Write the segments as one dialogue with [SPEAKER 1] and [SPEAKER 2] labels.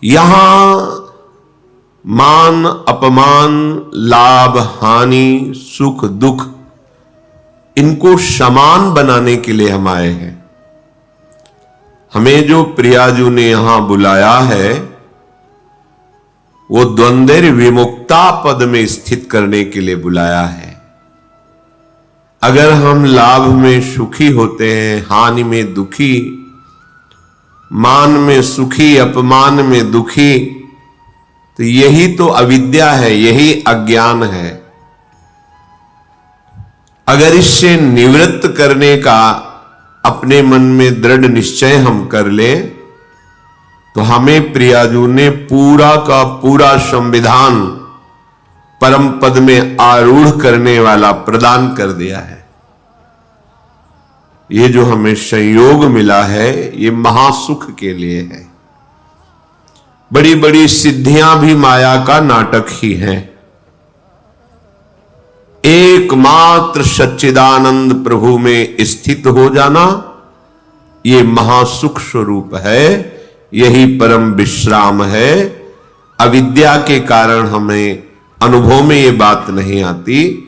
[SPEAKER 1] यहां मान अपमान, लाभ हानि, सुख दुख, इनको समान बनाने के लिए हम आए हैं। हमें जो प्रियाजू ने यहां बुलाया है वो द्वंद्व विमुक्ता पद में स्थित करने के लिए बुलाया है। अगर हम लाभ में सुखी होते हैं, हानि में दुखी, मान में सुखी, अपमान में दुखी, तो यही तो अविद्या है, यही अज्ञान है। अगर इससे निवृत्त करने का अपने मन में दृढ़ निश्चय हम कर लें तो हमें प्रियाजू ने पूरा का पूरा संविधान परम पद में आरूढ़ करने वाला प्रदान कर दिया है। ये जो हमें संयोग मिला है ये महासुख के लिए है। बड़ी बड़ी सिद्धियां भी माया का नाटक ही हैं। एकमात्र सच्चिदानंद प्रभु में स्थित हो जाना ये महासुख स्वरूप है, यही परम विश्राम है। अविद्या के कारण हमें अनुभव में ये बात नहीं आती।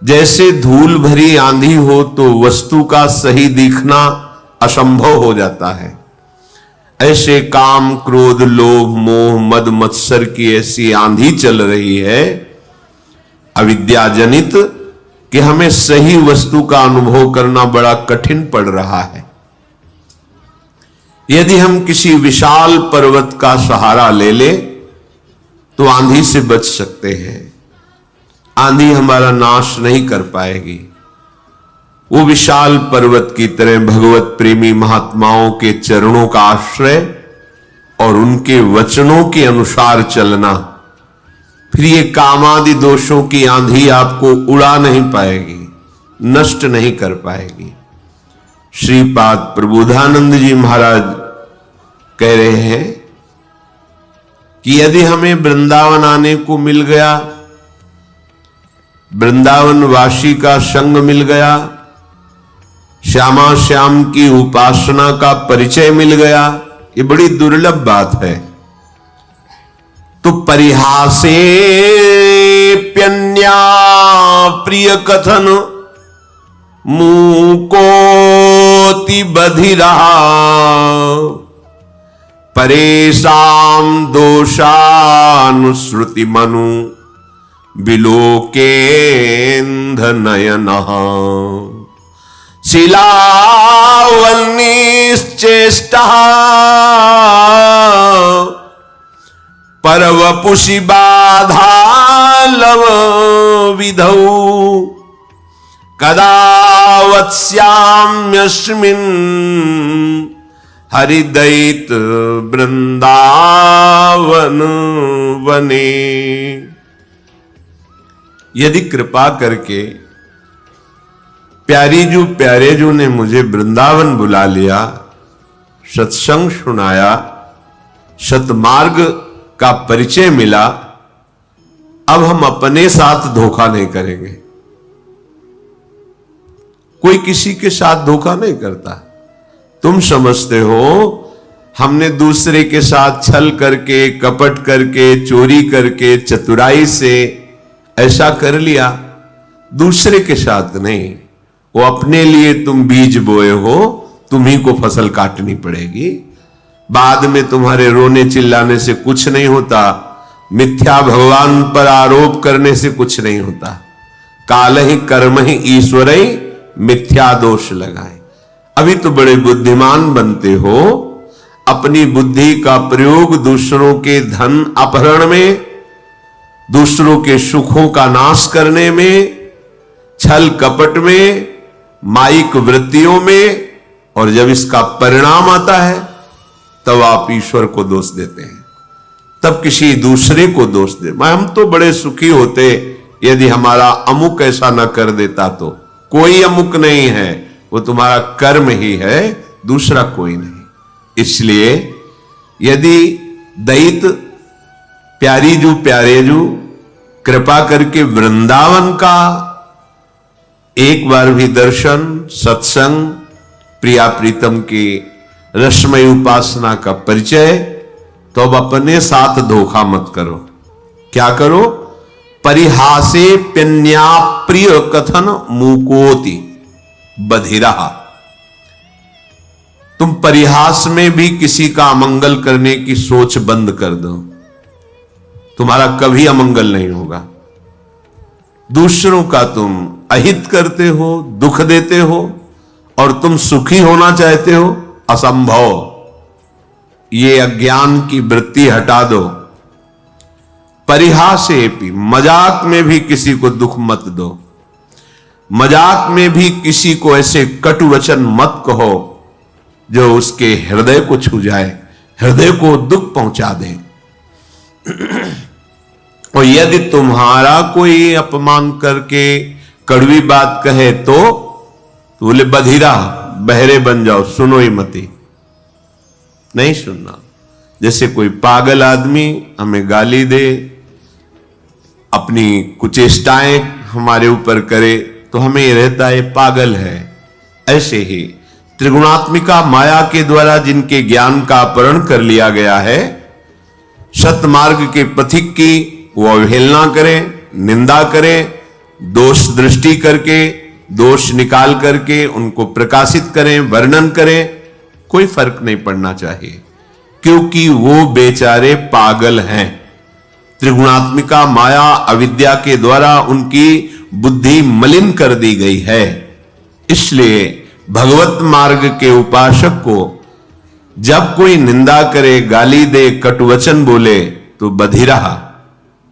[SPEAKER 1] जैसे धूल भरी आंधी हो तो वस्तु का सही दिखना असंभव हो जाता है, ऐसे काम क्रोध लोभ मोह मद मत्सर की ऐसी आंधी चल रही है अविद्या जनित कि हमें सही वस्तु का अनुभव करना बड़ा कठिन पड़ रहा है। यदि हम किसी विशाल पर्वत का सहारा ले ले तो आंधी से बच सकते हैं। आंधी हमारा नाश नहीं कर पाएगी। वो विशाल पर्वत की तरह भगवत प्रेमी महात्माओं के चरणों का आश्रय और उनके वचनों के अनुसार चलना, फिर ये कामादि दोषों की आंधी आपको उड़ा नहीं पाएगी, नष्ट नहीं कर पाएगी। श्रीपाद प्रबोधानंद जी महाराज कह रहे हैं कि यदि हमें वृंदावन आने को मिल गया, वृंदावन वासी का संग मिल गया, श्यामा श्याम की उपासना का परिचय मिल गया, ये बड़ी दुर्लभ बात है। तो परिहासे प्यन्या प्रिय कथन मूकोति बधिरा परेशान दोषानुश्रुति मनु बिलोकेन्ध नयनः शिलावन्निश्चेष्टः परवपुषि बाधा लव विधौ कदा वत्स्याम्यस्मिन् हरिदैत वृंदावन वने। यदि कृपा करके प्यारेजू ने मुझे वृंदावन बुला लिया, सत्संग सुनाया, सतमार्ग का परिचय मिला, अब हम अपने साथ धोखा नहीं करेंगे। कोई किसी के साथ धोखा नहीं करता। तुम समझते हो हमने दूसरे के साथ छल करके, कपट करके, चोरी करके, चतुराई से ऐसा कर लिया, दूसरे के साथ नहीं। वो अपने लिए तुम बीज बोए हो, तुम्ही को फसल काटनी पड़ेगी। बाद में तुम्हारे रोने चिल्लाने से कुछ नहीं होता, मिथ्या भगवान पर आरोप करने से कुछ नहीं होता। काल ही कर्म ही ईश्वर ही मिथ्या दोष लगाए। अभी तो बड़े बुद्धिमान बनते हो, अपनी बुद्धि का प्रयोग दूसरों के धन अपहरण में, दूसरों के सुखों का नाश करने में, छल कपट में, माइक वृत्तियों में, और जब इसका परिणाम आता है तब आप ईश्वर को दोष देते हैं, तब किसी दूसरे को दोष दे। हम तो बड़े सुखी होते यदि हमारा अमुक ऐसा न कर देता तो। कोई अमुक नहीं है, वो तुम्हारा कर्म ही है, दूसरा कोई नहीं। इसलिए यदि दैत प्यारेजू कृपा करके वृंदावन का एक बार भी दर्शन, सत्संग, प्रिया प्रीतम की रसमय उपासना का परिचय तो अब अपने साथ धोखा मत करो। क्या करो? परिहासे प्यन्या प्रिय कथन मुकोति बधिरा। तुम परिहास में भी किसी का अमंगल करने की सोच बंद कर दो, तुम्हारा कभी अमंगल नहीं होगा। दूसरों का तुम अहित करते हो, दुख देते हो, और तुम सुखी होना चाहते हो, असंभव। ये अज्ञान की वृत्ति हटा दो। परिहासे भी, मजाक में भी किसी को दुख मत दो, मजाक में भी किसी को ऐसे कटु वचन मत कहो जो उसके हृदय को छू जाए, हृदय को दुख पहुंचा दे। और यदि तुम्हारा कोई अपमान करके कड़वी बात कहे तो बोले बधिरा, बहरे बन जाओ, सुनो ही मती, नहीं सुनना। जैसे कोई पागल आदमी हमें गाली दे, अपनी कुचेष्टाएं हमारे ऊपर करे, तो हमें ये रहता है पागल है। ऐसे ही त्रिगुणात्मिका माया के द्वारा जिनके ज्ञान का अपहरण कर लिया गया है, सतमार्ग के पथिक की वो अवहेलना करें, निंदा करें, दोष दृष्टि करके, दोष निकाल करके उनको प्रकाशित करें, वर्णन करें, कोई फर्क नहीं पड़ना चाहिए, क्योंकि वो बेचारे पागल हैं। त्रिगुणात्मिका माया अविद्या के द्वारा उनकी बुद्धि मलिन कर दी गई है। इसलिए भगवत मार्ग के उपासक को जब कोई निंदा करे, गाली दे, कटुवचन बोले, तो बधिरा,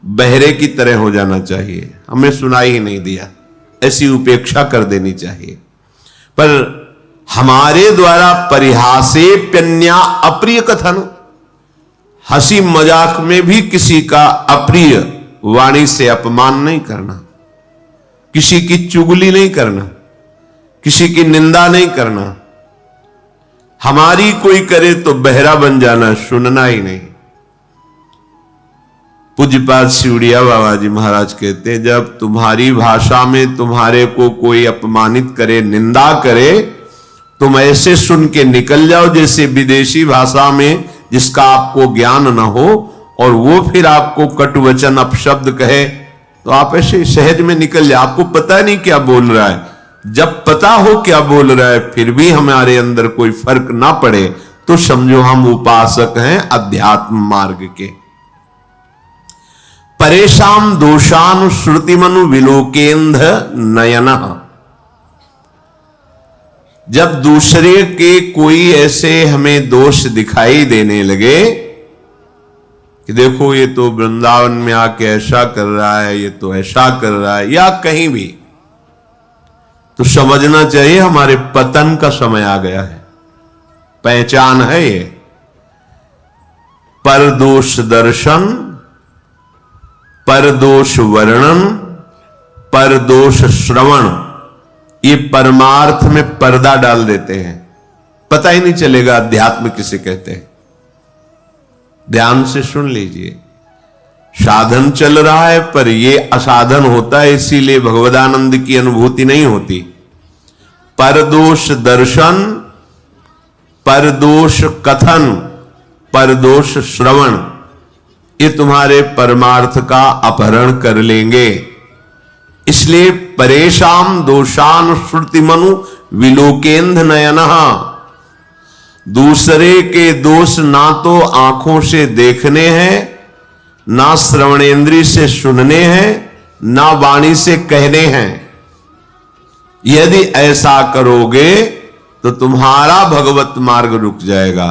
[SPEAKER 1] बहरे की तरह हो जाना चाहिए, हमें सुनाई ही नहीं दिया, ऐसी उपेक्षा कर देनी चाहिए। पर हमारे द्वारा परिहासे प्यन्या अप्रिय कथन, हंसी मजाक में भी किसी का अप्रिय वाणी से अपमान नहीं करना, किसी की चुगली नहीं करना, किसी की निंदा नहीं करना। हमारी कोई करे तो बहरा बन जाना, सुनना ही नहीं। पूज्यपाद सिवड़िया बाबा जी महाराज कहते हैं, जब तुम्हारी भाषा में तुम्हारे को कोई अपमानित करे, निंदा करे, तुम ऐसे सुन के निकल जाओ जैसे विदेशी भाषा में जिसका आपको ज्ञान न हो, और वो फिर आपको कटुवचन अपशब्द कहे, तो आप ऐसे सहज में निकल जाओ। आपको पता नहीं क्या बोल रहा है। जब पता हो क्या बोल रहा है फिर भी हमारे अंदर कोई फर्क ना पड़े, तो समझो हम उपासक हैं अध्यात्म मार्ग के। परेशान दोषानुश्रुतिमनु विलोकेंद्र नयन। जब दूसरे के कोई ऐसे हमें दोष दिखाई देने लगे कि देखो ये तो वृंदावन में आके ऐसा कर रहा है, ये तो ऐसा कर रहा है, या कहीं भी, तो समझना चाहिए हमारे पतन का समय आ गया है। पहचान है ये। परदोष दर्शन, परदोष वर्णन, परदोष श्रवण, ये परमार्थ में पर्दा डाल देते हैं, पता ही नहीं चलेगा अध्यात्म किसे कहते हैं। ध्यान से सुन लीजिए, साधन चल रहा है पर ये असाधन होता है, इसीलिए भगवदानंद की अनुभूति नहीं होती। परदोष दर्शन, परदोष कथन, परदोष श्रवण, ये तुम्हारे परमार्थ का अपहरण कर लेंगे। इसलिए परेशान दोषान श्रुतिमनु विलोकेंद्र नयनः। दूसरे के दोष ना तो आंखों से देखने हैं, ना श्रवणेंद्रिय से सुनने हैं, ना वाणी से कहने हैं। यदि ऐसा करोगे तो तुम्हारा भगवत मार्ग रुक जाएगा।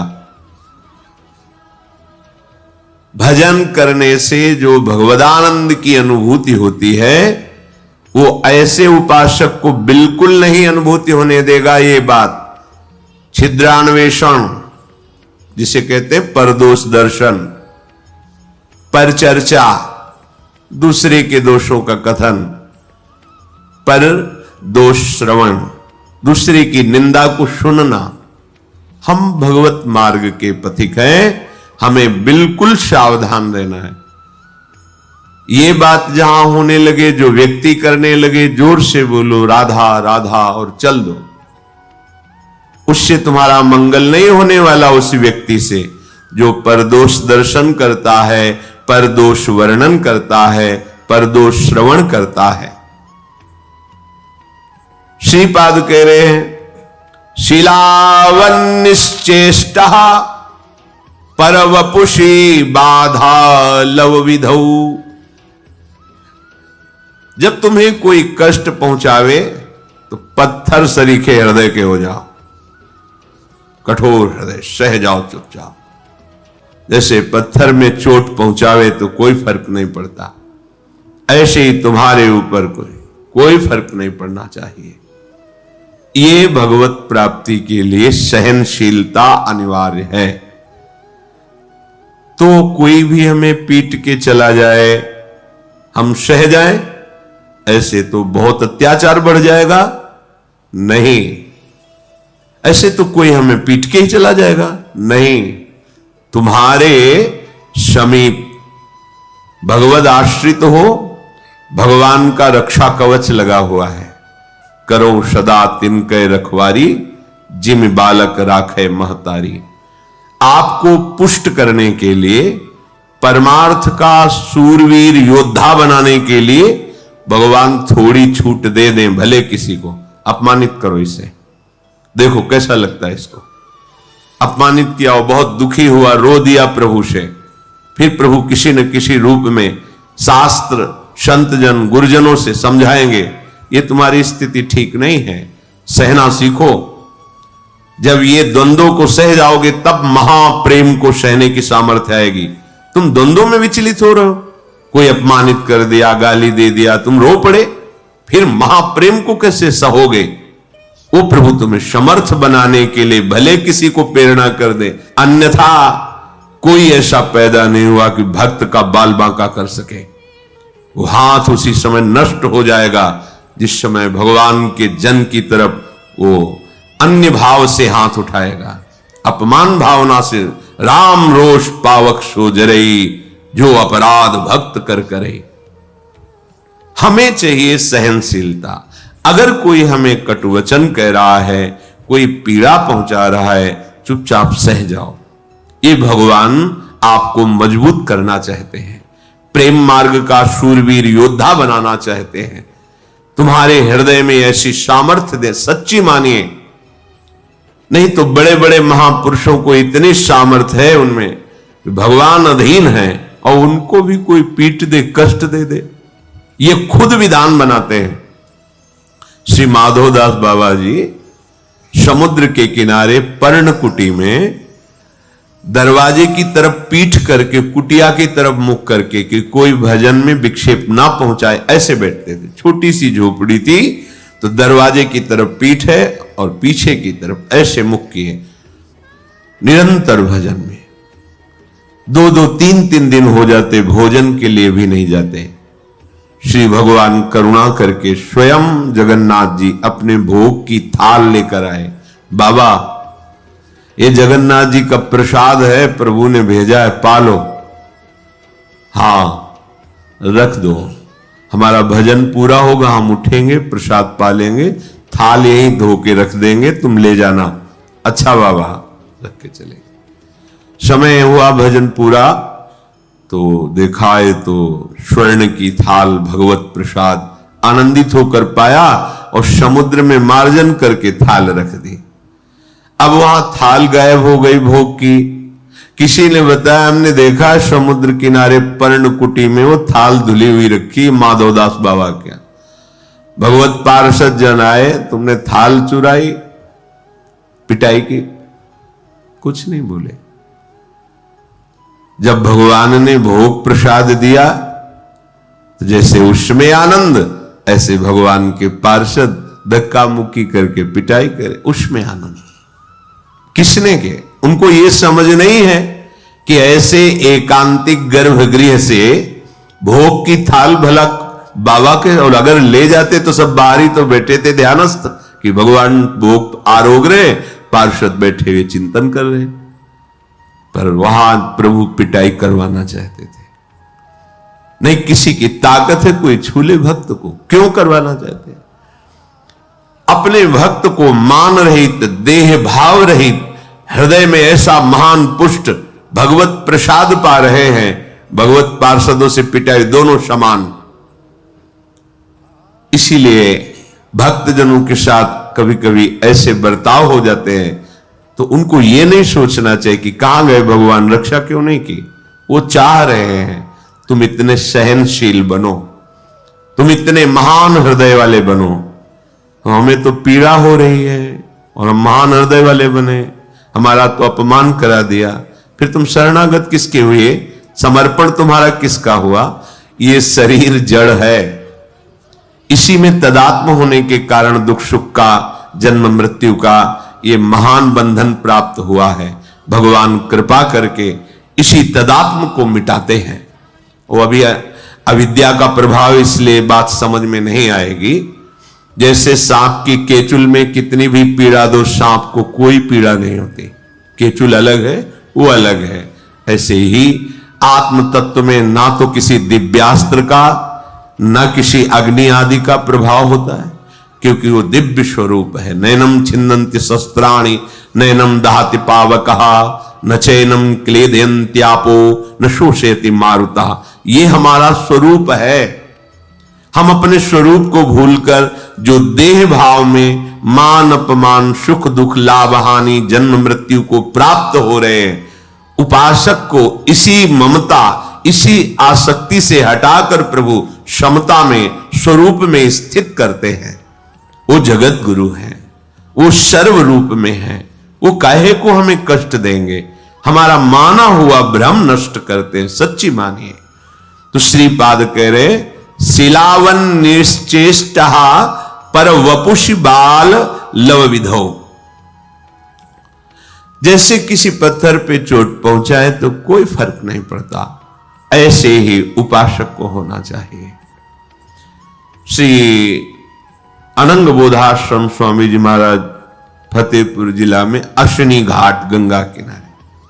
[SPEAKER 1] भजन करने से जो भगवदानंद की अनुभूति होती है वो ऐसे उपासक को बिल्कुल नहीं अनुभूति होने देगा। ये बात छिद्रान्वेषण जिसे कहते हैं, परदोष दर्शन, पर चर्चा, दूसरे के दोषों का कथन, पर दोष श्रवण, दूसरे की निंदा को सुनना। हम भगवत मार्ग के पथिक हैं, हमें बिल्कुल सावधान रहना है। ये बात जहां होने लगे, जो व्यक्ति करने लगे, जोर से बोलो राधा राधा और चल दो, उससे तुम्हारा मंगल नहीं होने वाला। उस व्यक्ति से जो परदोष दर्शन करता है, परदोष वर्णन करता है, परदोष श्रवण करता है। श्रीपाद कह रहे हैं शीलावन्निश्चेष्टा परवपुषी बाधा लव विधौ। जब तुम्हें कोई कष्ट पहुंचावे तो पत्थर सरीखे हृदय के हो जाओ, कठोर हृदय, सह जाओ चुपचाप। जैसे पत्थर में चोट पहुंचावे तो कोई फर्क नहीं पड़ता, ऐसे ही तुम्हारे ऊपर कोई फर्क नहीं पड़ना चाहिए। ये भगवत प्राप्ति के लिए सहनशीलता अनिवार्य है। तो कोई भी हमें पीट के चला जाए, हम सह जाएं, ऐसे तो बहुत अत्याचार बढ़ जाएगा। नहीं, ऐसे तो कोई हमें पीट के ही चला जाएगा। नहीं, तुम्हारे समीप भगवद आश्रित हो, भगवान का रक्षा कवच लगा हुआ है। करो सदा तिनके रखवारी, जिम बालक राखे महतारी। आपको पुष्ट करने के लिए, परमार्थ का सूरवीर योद्धा बनाने के लिए भगवान थोड़ी छूट दे दें, भले किसी को अपमानित करो इसे, देखो कैसा लगता है इसको। अपमानित किया, वो बहुत दुखी हुआ, रो दिया प्रभु से, फिर प्रभु किसी न किसी रूप में शास्त्र, संतजन, गुरुजनों से समझाएंगे ये तुम्हारी स्थिति ठीक नहीं है, सहना सीखो। जब ये द्वंद्वों को सह जाओगे तब महाप्रेम को सहने की सामर्थ्य आएगी। तुम द्वंद्वों में विचलित हो रहे हो, कोई अपमानित कर दिया, गाली दे दिया, तुम रो पड़े, फिर महाप्रेम को कैसे सहोगे? वो प्रभु तुम्हें समर्थ बनाने के लिए भले किसी को प्रेरणा कर दे, अन्यथा कोई ऐसा पैदा नहीं हुआ कि भक्त का बाल बांका कर सके। वो हाथ उसी समय नष्ट हो जाएगा जिस समय भगवान के जन की तरफ वो अन्य भाव से हाथ उठाएगा। अपमान भावना से राम रोष पावक सो जरई, जो अपराध भक्त कर करे। हमें चाहिए सहनशीलता। अगर कोई हमें कटुवचन कह रहा है, कोई पीड़ा पहुंचा रहा है, चुपचाप सह जाओ। ये भगवान आपको मजबूत करना चाहते हैं, प्रेम मार्ग का शूरवीर योद्धा बनाना चाहते हैं। तुम्हारे हृदय में ऐसी सामर्थ्य दे, सच्ची मानिए। नहीं तो बड़े बड़े महापुरुषों को इतनी सामर्थ्य है उनमें, भगवान अधीन है और उनको भी कोई पीट दे, कष्ट दे दे, ये खुद विधान बनाते हैं। श्री माधवदास बाबा जी समुद्र के किनारे पर्णकुटी में दरवाजे की तरफ पीठ करके, कुटिया की तरफ मुख करके कि कोई भजन में विक्षेप ना पहुंचाए, ऐसे बैठते थे। छोटी सी झोपड़ी थी तो दरवाजे की तरफ पीठ है और पीछे की तरफ ऐसे मुख किए, निरंतर भजन में 2-2, 3-3 दिन हो जाते, भोजन के लिए भी नहीं जाते। श्री भगवान करुणा करके स्वयं जगन्नाथ जी अपने भोग की थाल लेकर आए। बाबा, ये जगन्नाथ जी का प्रसाद है, प्रभु ने भेजा है, पालो। हां, रख दो, हमारा भजन पूरा होगा, हम उठेंगे, प्रसाद पालेंगे, थाल यहीं धो के रख देंगे, तुम ले जाना। अच्छा बाबा, रख के चले। समय हुआ भजन पूरा तो देखा है तो स्वर्ण की थाल भगवत प्रसाद, आनंदित होकर पाया और समुद्र में मार्जन करके थाल रख दी। अब वहां थाल गायब हो गई भोग की। किसी ने बताया, हमने देखा समुद्र किनारे पर्णकुटी में वो थाल धुली हुई रखी, माधवदास बाबा क्या। भगवत पार्षद जन आए, तुमने थाल चुराई, पिटाई की? कुछ नहीं बोले। जब भगवान ने भोग प्रसाद दिया तो जैसे उसमें आनंद, ऐसे भगवान के पार्षद धक्का मुक्की करके पिटाई करे, उसमें आनंद। किसने के? उनको यह समझ नहीं है कि ऐसे एकांतिक गर्भगृह से भोग की थाल भला बाबा के, और अगर ले जाते तो सब बाहरी तो बैठे थे ध्यानस्थ कि भगवान भोग आरोग रहे, पार्षद बैठे हुए चिंतन कर रहे, पर वहां प्रभु पिटाई करवाना चाहते थे। नहीं, किसी की ताकत है कोई छूले भक्त को, क्यों करवाना चाहते हैं? अपने भक्त को मान रहित, देह भाव रहित, हृदय में ऐसा महान पुष्ट भगवत प्रसाद पा रहे हैं, भगवत पार्षदों से पिटाई, दोनों समान। इसीलिए भक्तजनों के साथ कभी कभी ऐसे बर्ताव हो जाते हैं तो उनको यह नहीं सोचना चाहिए कि कहां गए भगवान, रक्षा क्यों नहीं की। वो चाह रहे हैं तुम इतने सहनशील बनो, तुम इतने महान हृदय वाले बनो। हमें तो पीड़ा हो रही है और हम महान हृदय वाले बने, हमारा तो अपमान करा दिया, फिर तुम शरणागत किसके हुए, समर्पण तुम्हारा किसका हुआ। ये शरीर जड़ है, इसी में तदात्म होने के कारण दुख सुख का, जन्म मृत्यु का ये महान बंधन प्राप्त हुआ है। भगवान कृपा करके इसी तदात्म को मिटाते हैं। वो अभी अविद्या का प्रभाव, इसलिए बात समझ में नहीं आएगी। जैसे सांप की केचुल में कितनी भी पीड़ा दो, सांप को कोई पीड़ा नहीं होती, केचुल अलग है, वो अलग है। ऐसे ही आत्म तत्व में ना तो किसी दिव्यास्त्र का, न किसी अग्नि आदि का प्रभाव होता है, क्योंकि वो दिव्य स्वरूप है। नैनम छिन्नन्ति शस्त्राणि नैनम दहति पावकः न चैनम क्लेदयन्त्यापो न शोषयति मारुतः। ये हमारा स्वरूप है। हम अपने स्वरूप को भूलकर जो देह भाव में मान अपमान, सुख दुख, लाभ हानि, जन्म मृत्यु को प्राप्त हो रहे हैं, उपासक को इसी ममता, इसी आसक्ति से हटाकर प्रभु समता में, स्वरूप में स्थित करते हैं। वो जगत गुरु हैं, वो सर्व रूप में हैं, वो काहे को हमें कष्ट देंगे, हमारा माना हुआ भ्रम नष्ट करते हैं। सच्ची मानिए तो श्रीपाद कह रहे शिलावन निश्चेष्ट पर वपुषि बाल लव विधो। जैसे किसी पत्थर पे चोट पहुंचाए तो कोई फर्क नहीं पड़ता, ऐसे ही उपासक को होना चाहिए। श्री अनंग बोधाश्रम स्वामी जी महाराज फतेहपुर जिला में अश्विनी घाट गंगा किनारे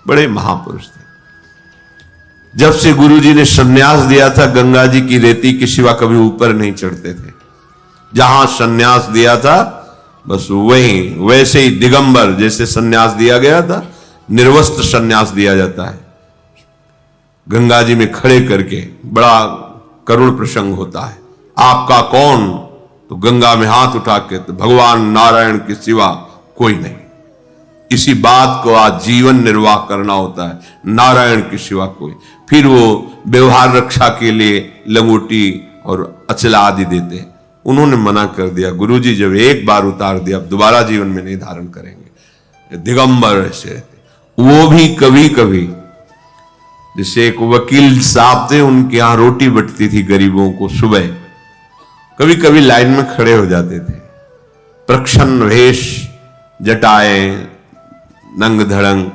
[SPEAKER 1] बड़े महापुरुष थे। जब से गुरु जी ने संन्यास दिया था, गंगा जी की रेती के सिवा कभी ऊपर नहीं चढ़ते थे। जहां संन्यास दिया था बस वहीं, वैसे ही दिगंबर जैसे संन्यास दिया गया था, निर्वस्त्र संन्यास दिया जाता है। गंगा जी में खड़े करके बड़ा करुण प्रसंग होता है। आपका कौन? तो गंगा में हाथ उठा के, तो भगवान नारायण के सिवा कोई नहीं। इसी बात को आज जीवन निर्वाह करना होता है, नारायण के सिवा कोई। फिर वो व्यवहार रक्षा के लिए लंगोटी और अचला आदि देते हैं। उन्होंने मना कर दिया, गुरुजी जब एक बार उतार दिया अब दोबारा जीवन में नहीं धारण करेंगे। दिगंबर ऐसे वो भी कभी कभी, जैसे एक वकील साहब थे, उनके यहां रोटी बटती थी गरीबों को सुबह, कभी कभी लाइन में खड़े हो जाते थे, प्रच्छन्न वेश, जटाएं, नंग धड़ंग।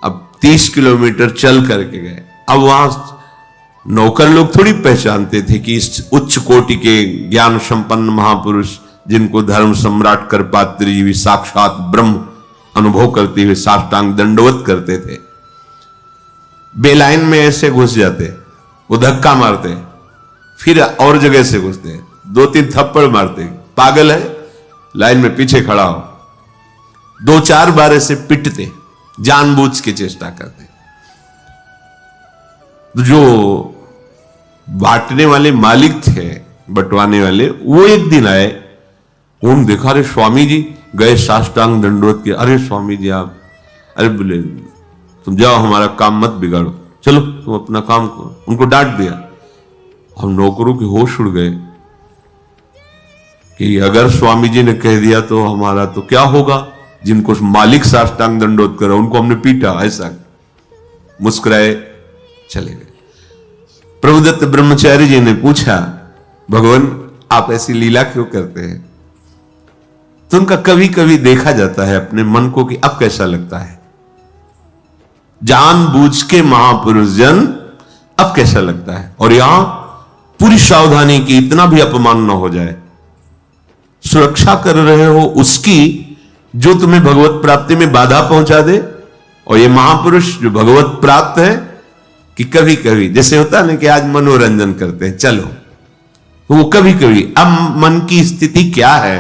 [SPEAKER 1] अब 30 किलोमीटर चल करके गए। अब वहां नौकर लोग थोड़ी पहचानते थे कि इस उच्च कोटि के ज्ञान संपन्न महापुरुष, जिनको धर्म सम्राट करपात्री जी भी साक्षात ब्रह्म अनुभव करते हुए साष्टांग दंडवत करते थे, बेलाइन में ऐसे घुस जाते, वो धक्का मारते, फिर और जगह से घुसते, 2-3 थप्पड़ मारते, पागल है, लाइन में पीछे खड़ा हो, 2-4 बार ऐसे पिटते, जानबूझ के चेष्टा करते। जो बांटने वाले मालिक थे, बंटवाने वाले, वो एक दिन आए, उन्होंने देखा, अरे स्वामी जी गए साष्टांग दंडवत के। अरे स्वामी जी आप, अरे बोले तुम जाओ, हमारा काम मत बिगाड़ो, चलो तुम अपना काम करो। उनको डांट दिया। हम नौकरों के होश उड़ गए कि अगर स्वामी जी ने कह दिया तो हमारा तो क्या होगा। जिनको मालिक साष्टांग दंडवत करा उनको हमने पीटा, ऐसा मुस्कुराए चले गए। प्रभुदत्त ब्रह्मचारी जी ने पूछा, भगवान आप ऐसी लीला क्यों करते हैं? तो उनका कभी कभी देखा जाता है अपने मन को कि अब कैसा लगता है। जानबूझ के महापुरुष जन, अब कैसा लगता है। और यहां पूरी सावधानी की, इतना भी अपमान न हो जाए। सुरक्षा कर रहे हो उसकी जो तुम्हें भगवत प्राप्ति में बाधा पहुंचा दे। और ये महापुरुष जो भगवत प्राप्त है, कि कभी कभी जैसे होता है ना कि आज मनोरंजन करते हैं, चलो, तो वो कभी कभी, अब मन की स्थिति क्या है,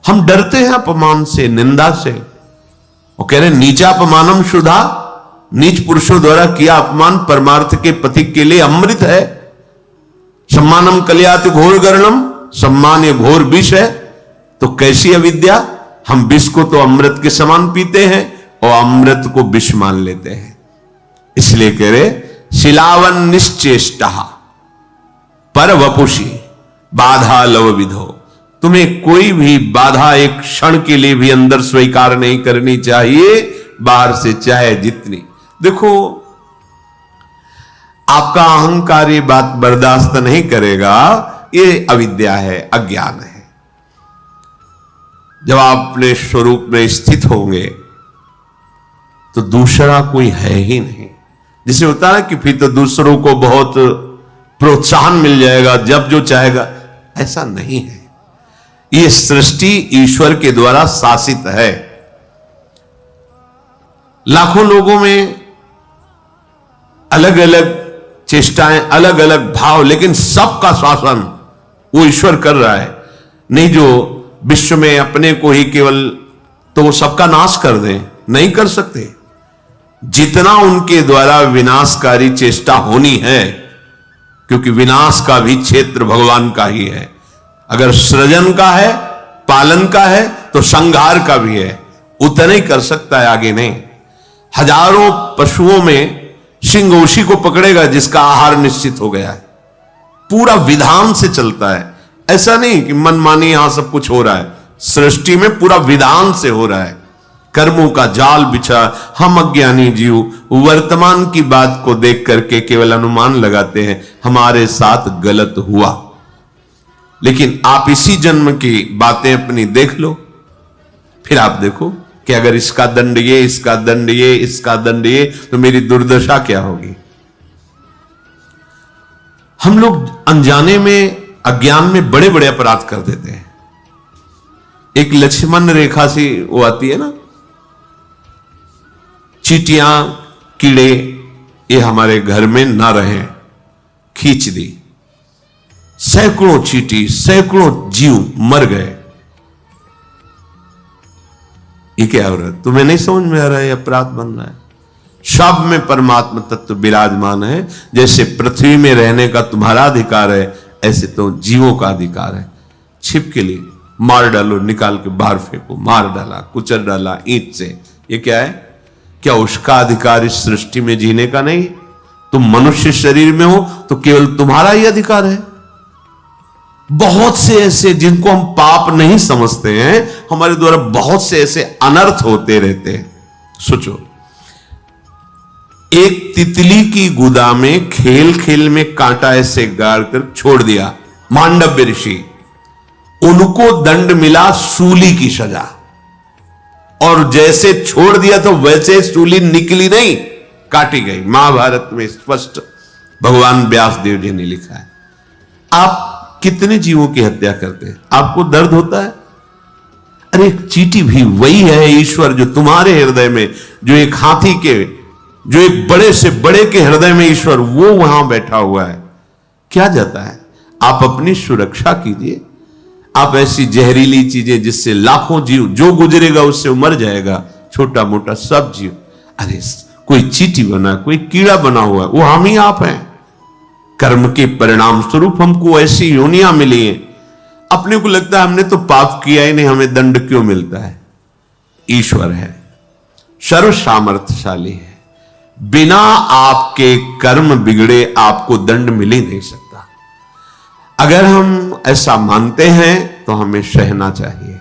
[SPEAKER 1] हम डरते हैं अपमान से, निंदा से। वो कह रहे नीचापमानम शुद्धा, नीच पुरुषों द्वारा किया अपमान परमार्थ के पति के लिए अमृत है। सम्मानम कल्याति घोर गर्णम, सम्मान ये घोर विष है। तो कैसी अविद्या, हम विष को तो अमृत के समान पीते हैं और अमृत को विष मान लेते हैं। इसलिए कह रहे शिलावन निश्चेष्टा पर वपुषी बाधा लव विधो, तुम्हें कोई भी बाधा एक क्षण के लिए भी अंदर स्वीकार नहीं करनी चाहिए, बाहर से चाहे जितनी। देखो आपका अहंकार ये बात बर्दाश्त नहीं करेगा, ये अविद्या है, अज्ञान है। जब आप अपने स्वरूप में स्थित होंगे तो दूसरा कोई है ही नहीं। जिसे होता है कि फिर तो दूसरों को बहुत प्रोत्साहन मिल जाएगा, जब जो चाहेगा, ऐसा नहीं है। ये सृष्टि ईश्वर के द्वारा शासित है। लाखों लोगों में अलग अलग चेष्टाएं, अलग अलग भाव, लेकिन सबका शासन वो ईश्वर कर रहा है। नहीं जो विश्व में अपने को ही केवल तो वो सबका नाश कर दें, नहीं कर सकते। जितना उनके द्वारा विनाशकारी चेष्टा होनी है, क्योंकि विनाश का भी क्षेत्र भगवान का ही है। अगर सृजन का है, पालन का है, तो संहार का भी है। उतना ही कर सकता है, आगे नहीं। हजारों पशुओं में सिंह उसी को पकड़ेगा जिसका आहार निश्चित हो गया है। पूरा विधान से चलता है, ऐसा नहीं कि मनमानी यहां सब कुछ हो रहा है। सृष्टि में पूरा विधान से हो रहा है। कर्मों का जाल बिछा हम अज्ञानी जीव वर्तमान की बात को देख करके केवल अनुमान लगाते हैं हमारे साथ गलत हुआ। लेकिन आप इसी जन्म की बातें अपनी देख लो, फिर आप देखो कि अगर इसका दंड ये, इसका दंड ये, इसका दंड ये, तो मेरी दुर्दशा क्या होगी। हम लोग अनजाने में, अज्ञान में बड़े बड़े अपराध कर देते हैं। एक लक्ष्मण रेखा सी वो आती है ना, चींटियां कीड़े ये हमारे घर में ना रहें, खींच दी। सैकड़ों चींटी, सैकड़ों जीव मर गए। ये क्या हो रहा है? तुम्हें नहीं समझ में आ रहा है? अपराध बन रहा है। सब में परमात्मा तत्व विराजमान है। जैसे पृथ्वी में रहने का तुम्हारा अधिकार है, ऐसे तो जीवों का अधिकार है। छिप के लिए मार डालो, निकाल के बाहर फेंको, मार डाला, कुचल डाला ईंट से, ये क्या है? क्या उसका अधिकार इस सृष्टि में जीने का नहीं? तुम मनुष्य शरीर में हो तो केवल तुम्हारा ही अधिकार है। बहुत से ऐसे जिनको हम पाप नहीं समझते हैं, हमारे द्वारा बहुत से ऐसे अनर्थ होते रहते हैं। सोचो, एक तितली की गुदा में खेल खेल में कांटा ऐसे गाड़ कर छोड़ दिया मांडव्य ऋषि, उनको दंड मिला सूली की सजा। और जैसे छोड़ दिया तो वैसे सूली निकली नहीं, काटी गई। महाभारत में स्पष्ट भगवान व्यास देव जी ने लिखा है। आप कितने जीवों की हत्या करते हैं? आपको दर्द होता है? अरे एक चींटी भी वही है ईश्वर जो तुम्हारे हृदय में, जो एक हाथी के, जो एक बड़े से बड़े के हृदय में ईश्वर, वो वहां बैठा हुआ है। क्या जाता है? आप अपनी सुरक्षा कीजिए। आप ऐसी जहरीली चीजें जिससे लाखों जीव, जो गुजरेगा उससे मर जाएगा, छोटा मोटा सब जीव। अरे कोई चींटी बना, कोई कीड़ा बना हुआ है, वो हम ही आप हैं। कर्म के परिणाम स्वरूप हमको ऐसी योनियां मिली हैं। अपने को लगता है हमने तो पाप किया ही नहीं, हमें दंड क्यों मिलता है? ईश्वर है, सर्व सामर्थ्यशाली है। बिना आपके कर्म बिगड़े आपको दंड मिल ही नहीं सकता। अगर हम ऐसा मानते हैं तो हमें सहना चाहिए।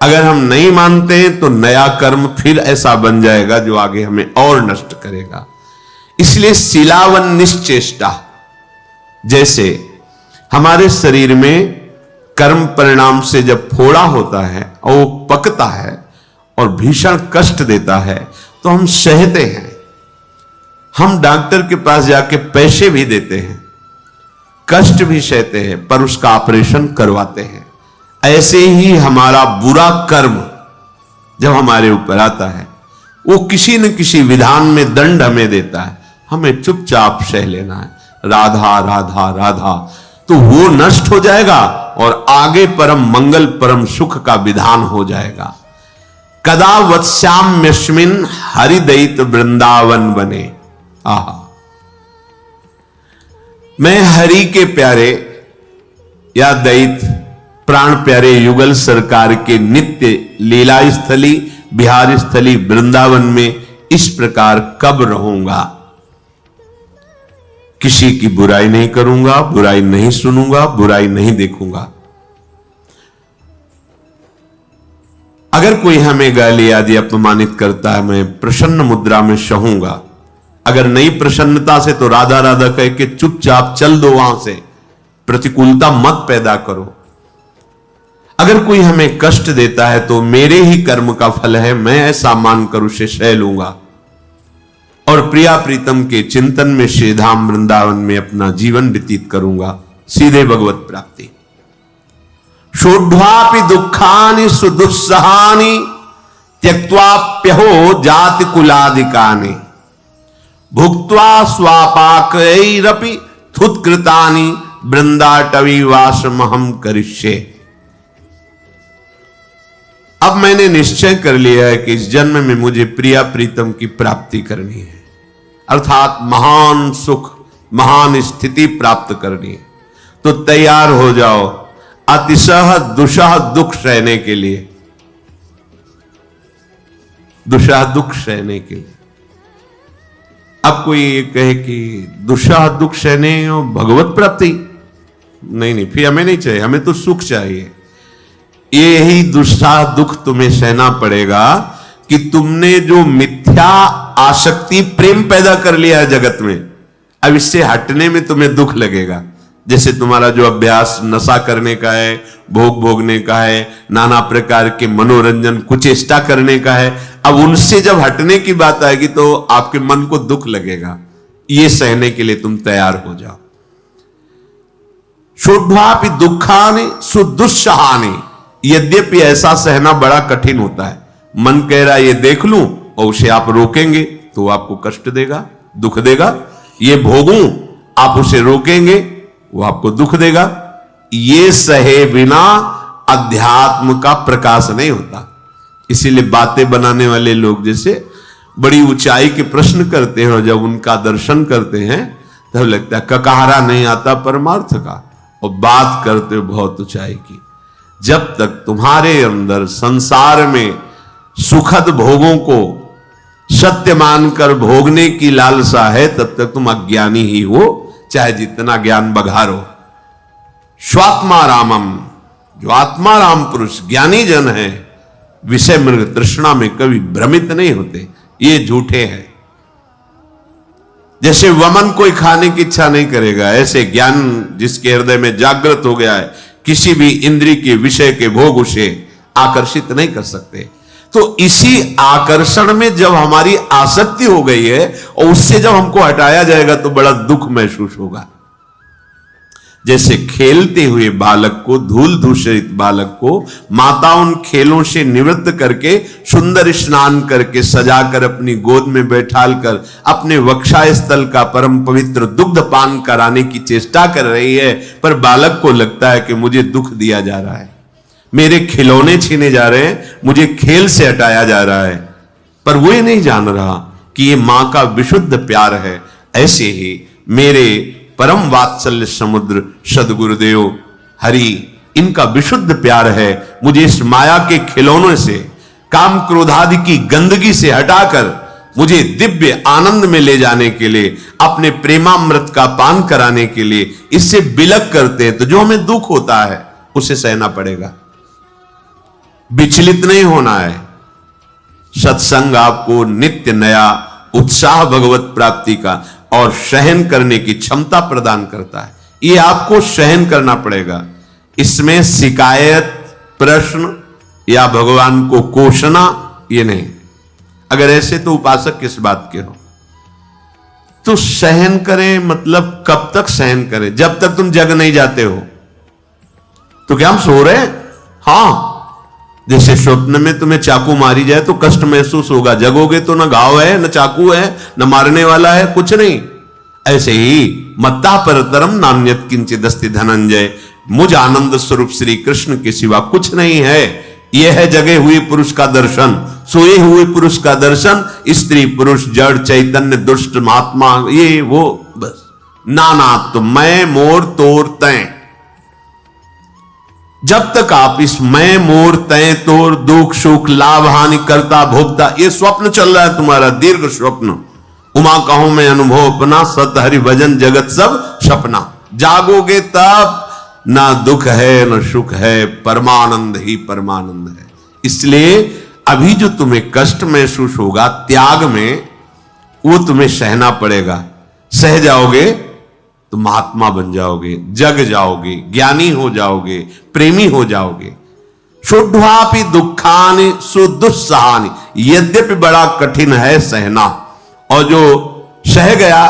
[SPEAKER 1] अगर हम नहीं मानते तो नया कर्म फिर ऐसा बन जाएगा जो आगे हमें और नष्ट करेगा। इसलिए शिलावन निश्चेष्टा, जैसे हमारे शरीर में कर्म परिणाम से जब फोड़ा होता है और वो पकता है और भीषण कष्ट देता है तो हम सहते हैं। हम डॉक्टर के पास जाके पैसे भी देते हैं, कष्ट भी सहते हैं, पर उसका ऑपरेशन करवाते हैं। ऐसे ही हमारा बुरा कर्म जब हमारे ऊपर आता है, वो किसी न किसी विधान में दंड हमें देता है, हमें चुपचाप सह लेना है। राधा राधा राधा, तो वो नष्ट हो जाएगा और आगे परम मंगल, परम सुख का विधान हो जाएगा। कदा वत्स्याम्यस्मिन् हरिदयित वृंदावन बने। आहा, मैं हरि के प्यारे या दैत प्राण प्यारे युगल सरकार के नित्य लीला स्थली बिहार स्थली वृंदावन में इस प्रकार कब रहूंगा। किसी की बुराई नहीं करूंगा, बुराई नहीं सुनूंगा, बुराई नहीं देखूंगा। अगर कोई हमें गाली आदि अपमानित करता है, मैं प्रसन्न मुद्रा में सहूंगा। अगर नई प्रसन्नता से तो राधा राधा कह के चुपचाप चल दो वहां से, प्रतिकूलता मत पैदा करो। अगर कोई हमें कष्ट देता है तो मेरे ही कर्म का फल है, मैं ऐसा मानकर उसे सह लूंगा और प्रिया प्रीतम के चिंतन में श्री धाम वृंदावन में अपना जीवन व्यतीत करूंगा। सीधे भगवत प्राप्ति। शोढ्वापि दुखानि सुदुस्सहानि त्यक्त्वाप्यहो जाति कुलादिकानि भुक्त्वा स्वापाकैरपि थुत्कृतानि वृंदाटवी वासमहं करिष्ये। अब मैंने निश्चय कर लिया है कि इस जन्म में मुझे प्रिया प्रीतम की प्राप्ति करनी है, अर्थात महान सुख महान स्थिति प्राप्त करनी है। तो तैयार हो जाओ अतिशह दुषह दुख सहने के लिए, दुषह दुख सहने के लिए। अब कोई ये कहे कि दुषह दुख सहने और भगवत प्राप्ति, नहीं, फिर हमें नहीं चाहिए, हमें तो सुख चाहिए। ये ही दुषह दुख तुम्हें सहना पड़ेगा कि तुमने जो मिथ्या आसक्ति प्रेम पैदा कर लिया है जगत में, अब इससे हटने में तुम्हें दुख लगेगा। जैसे तुम्हारा जो अभ्यास नशा करने का है, भोग भोगने का है, नाना प्रकार के मनोरंजन कुचेष्टा करने का है, अब उनसे जब हटने की बात आएगी तो आपके मन को दुख लगेगा। ये सहने के लिए तुम तैयार हो जाओ। शोढ्वापि दुखानि सुदुस्सहानि, यद्यपि ऐसा सहना बड़ा कठिन होता है। मन कह रहा है ये देख लूं और उसे आप रोकेंगे तो आपको कष्ट देगा, दुख देगा। ये भोगूं, आप उसे रोकेंगे, वो आपको दुख देगा। ये सहे बिना अध्यात्म का प्रकाश नहीं होता। इसीलिए बातें बनाने वाले लोग जैसे बड़ी ऊंचाई के प्रश्न करते हैं और जब उनका दर्शन करते हैं तब लगता है ककहरा नहीं आता परमार्थ का, और बात करते हो बहुत ऊंचाई की। जब तक तुम्हारे अंदर संसार में सुखद भोगों को सत्य मानकर भोगने की लालसा है, तब तक तुम अज्ञानी ही हो, चाहे जितना ज्ञान बघारो। स्वात्मा रामम, जो आत्मा राम पुरुष ज्ञानी जन है, विषय मृग तृष्णा में कभी भ्रमित नहीं होते, ये झूठे हैं। जैसे वमन कोई खाने की इच्छा नहीं करेगा, ऐसे ज्ञान जिसके हृदय में जागृत हो गया है, किसी भी इंद्रिय के विषय के भोग उसे आकर्षित नहीं कर सकते। तो इसी आकर्षण में जब हमारी आसक्ति हो गई है और उससे जब हमको हटाया जाएगा तो बड़ा दुख महसूस होगा। जैसे खेलते हुए बालक को, धूल धूसरित बालक को माता उन खेलों से निवृत्त करके सुंदर स्नान करके सजाकर अपनी गोद में बैठालकर अपने वक्षा स्थल का परम पवित्र दुग्ध पान कराने की चेष्टा कर रही है, पर बालक को लगता है कि मुझे दुख दिया जा रहा है, मेरे खिलौने छीने जा रहे हैं, मुझे खेल से हटाया जा रहा है। पर वो ये नहीं जान रहा कि ये मां का विशुद्ध प्यार है। ऐसे ही मेरे परम वात्सल्य समुद्र सदगुरुदेव हरि, इनका विशुद्ध प्यार है। मुझे इस माया के खिलौनों से, काम क्रोधादि की गंदगी से हटाकर मुझे दिव्य आनंद में ले जाने के लिए, अपने प्रेमामृत का पान कराने के लिए इससे बिलक करते हैं। तो जो हमें दुख होता है उसे सहना पड़ेगा, विचलित नहीं होना है। सत्संग आपको नित्य नया उत्साह भगवत प्राप्ति का और सहन करने की क्षमता प्रदान करता है। ये आपको सहन करना पड़ेगा। इसमें शिकायत, प्रश्न या भगवान को कोसना ये नहीं। अगर ऐसे तो उपासक किस बात के हो। तो सहन करें मतलब कब तक सहन करें? जब तक तुम जग नहीं जाते हो। तो क्या हम सो रहे हैं? हाँ, जैसे स्वप्न में तुम्हें चाकू मारी जाए तो कष्ट महसूस होगा, जगोगे तो ना घाव है, न चाकू है, न मारने वाला है, कुछ नहीं। ऐसे ही मत्ता परतरम नान्यत किंचित अस्ति धनंजय, मुझ आनंद स्वरूप श्री कृष्ण के सिवा कुछ नहीं है। यह है जगे हुए पुरुष का दर्शन। सोए हुए पुरुष का दर्शन, स्त्री पुरुष जड़ चैतन्य दुष्ट महात्मा ये वो, बस नाना तो मैं मोर तोर तय। जब तक आप इस मैं मोर तय तोर दुख सुख लाभ हानि करता भोगता, ये स्वप्न चल रहा है तुम्हारा, दीर्घ स्वप्न। उमा कहूं मैं अनुभव अपना, सत हरि भजन जगत सब सपना। जागोगे तब ना दुख है ना सुख है, परमानंद ही परमानंद है। इसलिए अभी जो तुम्हें कष्ट महसूस होगा त्याग में, वो तुम्हें सहना पड़ेगा। सह जाओगे तो महात्मा बन जाओगे, जग जाओगे, ज्ञानी हो जाओगे, प्रेमी हो जाओगे। शुद्धापि दुखानि सुदुस्सहानि, यद्यपि बड़ा कठिन है सहना, और जो सह गया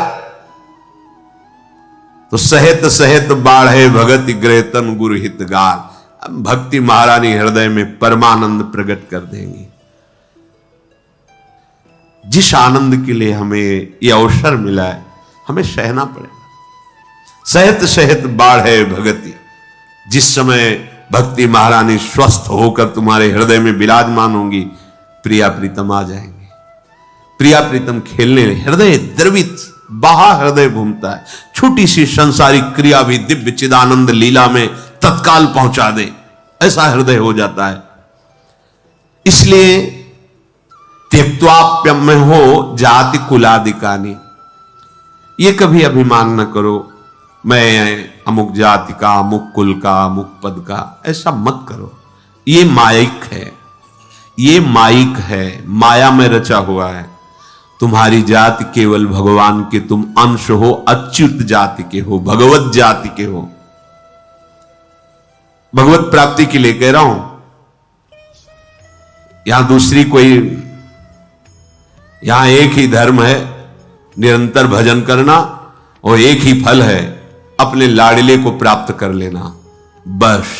[SPEAKER 1] तो सहित सहित बाढ़े भगति ग्रहतन गुरु हितगार। भक्ति महारानी हृदय में परमानंद प्रकट कर देंगी। जिस आनंद के लिए हमें यह अवसर मिला है, हमें सहना पड़ेगा। सहित सहित बाढ़े भगति, जिस समय भक्ति महारानी स्वस्थ होकर तुम्हारे हृदय में विराजमान होंगी, प्रिया प्रीतम आ जाएंगे। प्रिया प्रीतम खेलने, हृदय द्रवित, बाहा हृदय घूमता है। छोटी सी संसारिक क्रिया भी दिव्य चिदानंद लीला में तत्काल पहुंचा दे, ऐसा हृदय हो जाता है। इसलिए त्यक्त्वाप्यम हो जाति कुलादिकानी, ये कभी अभिमान न करो मैं अमुक जाति का, अमुक कुल का, अमुक पद का, ऐसा मत करो। ये मायिक है, ये मायिक है, माया में रचा हुआ है। तुम्हारी जाति केवल भगवान के तुम अंश हो, अच्युत जाति के हो, भगवत जाति के हो। भगवत प्राप्ति के लिए कह रहा हूं, यहां दूसरी कोई, यहां एक ही धर्म है, निरंतर भजन करना, और एक ही फल है, अपने लाडले को प्राप्त कर लेना। बस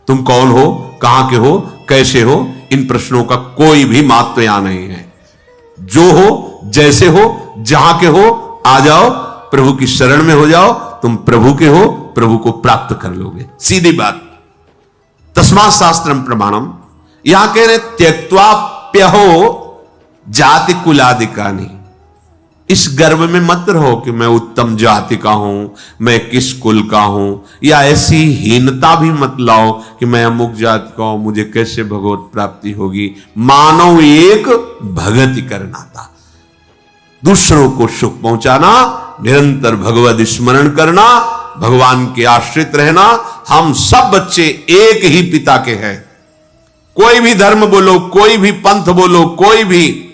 [SPEAKER 1] तुम कौन हो, कहां के हो, कैसे हो, इन प्रश्नों का कोई भी महत्व यहां नहीं है। जो हो, जैसे हो, जहां के हो, आ जाओ, प्रभु की शरण में हो जाओ, तुम प्रभु के हो, प्रभु को प्राप्त कर लोगे। सीधी बात। तस्मात् शास्त्रम प्रमाणम, यहां कह रहे त्यक्त्वाप्यहो जाति कुलादिकानि। इस गर्व में मत रहो कि मैं उत्तम जाति का हूं, मैं किस कुल का हूं, या ऐसी हीनता भी मत लाओ कि मैं अमुक जाति का हूं, मुझे कैसे भगवत प्राप्ति होगी। मानव एक भगति करना था, दूसरों को सुख पहुंचाना, निरंतर भगवत स्मरण करना, भगवान के आश्रित रहना। हम सब बच्चे एक ही पिता के हैं। कोई भी धर्म बोलो, कोई भी पंथ बोलो, कोई भी,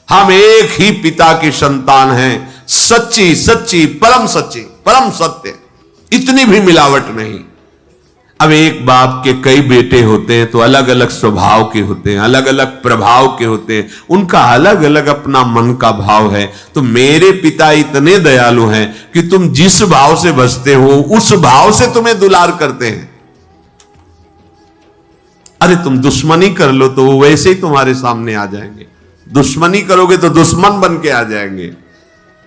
[SPEAKER 1] हम एक ही पिता की संतान हैं। सच्ची सच्ची परम सच्ची परम सत्य, इतनी भी मिलावट नहीं। अब एक बाप के कई बेटे होते हैं तो अलग अलग स्वभाव के होते हैं, अलग अलग प्रभाव के होते हैं, उनका अलग अलग अपना मन का भाव है। तो मेरे पिता इतने दयालु हैं कि तुम जिस भाव से बसते हो उस भाव से तुम्हें दुलार करते हैं। अरे तुम दुश्मनी कर लो तो वो वैसे ही तुम्हारे सामने आ जाएंगे, दुश्मनी करोगे तो दुश्मन बन के आ जाएंगे।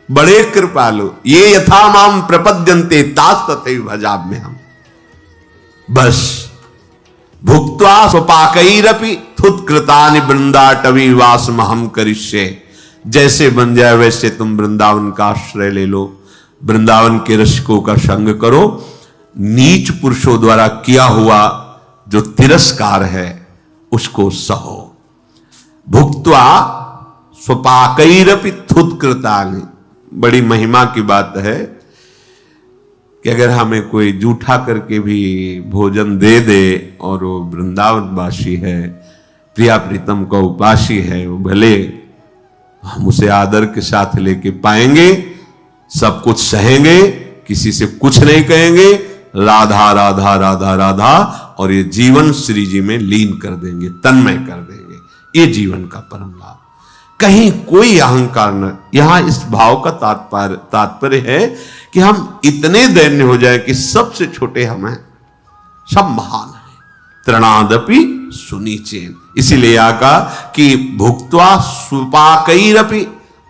[SPEAKER 1] बड़े कृपालु, ये यथा माम प्रपद्यन्ते तास तथैव भजाम्यहम् हम। बस भुक्त्वा स्वपाकैरपि थुत्कृतानि वृंदाटवी वासमहं करिष्ये। जैसे बन जाए वैसे तुम वृंदावन का आश्रय ले लो, वृंदावन के रसिकों का संग करो। नीच पुरुषों द्वारा किया हुआ जो तिरस्कार है उसको सहो। भुक्त्वा स्वपाकैरपि थुत्कृतानि, बड़ी महिमा की बात है कि अगर हमें कोई जूठा करके भी भोजन दे दे और वो वृंदावन वासी है, प्रिया प्रीतम का उपासी है, वो भले हम उसे आदर के साथ लेके पाएंगे, सब कुछ सहेंगे, किसी से कुछ नहीं कहेंगे, राधा राधा राधा राधा, और ये जीवन श्री जी में लीन कर देंगे, तन्मय कर देंगे। ये जीवन का परम लाभ। कहीं कोई अहंकार न। यहां इस भाव का तात्पर्य है कि हम इतने दैन्य हो जाए कि सबसे छोटे हम हैं, सब महान हैं। तृणादपि सुनीचेन, इसीलिए आका कि भुक्त्वा स्वपाकैरपि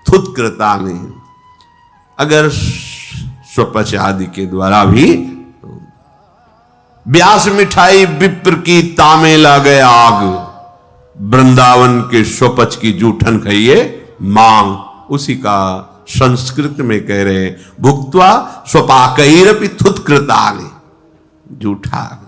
[SPEAKER 1] थुत्कृतानि, अगर स्वपच आदि के द्वारा भी व्यास मिठाई विप्र की तामे ला गए आग। वृंदावन के स्वपच की जूठन खाइए मांग, उसी का संस्कृत में कह रहे हैं भुक्त्वा स्वपाकैरपि थुत्कृतानि, जूठा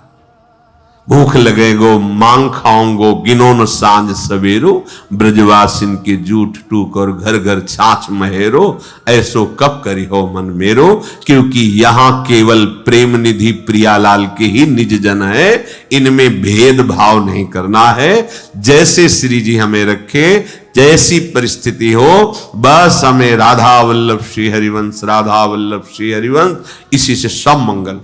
[SPEAKER 1] भूख लगेगो मांग खाऊंगो गिनो न सांझ सवेरो, ब्रजवासिन के जूठ टूक और घर घर छाछ महेरो, ऐसो कब करी हो मन मेरो। क्योंकि यहां केवल प्रेम निधि प्रियालाल के ही निज जन है, इनमें भेदभाव नहीं करना है। जैसे श्री जी हमें रखे, जैसी परिस्थिति हो, बस हमें राधा वल्लभ श्री हरिवंश, राधा वल्लभ श्री हरिवंश, इसी से सब मंगल।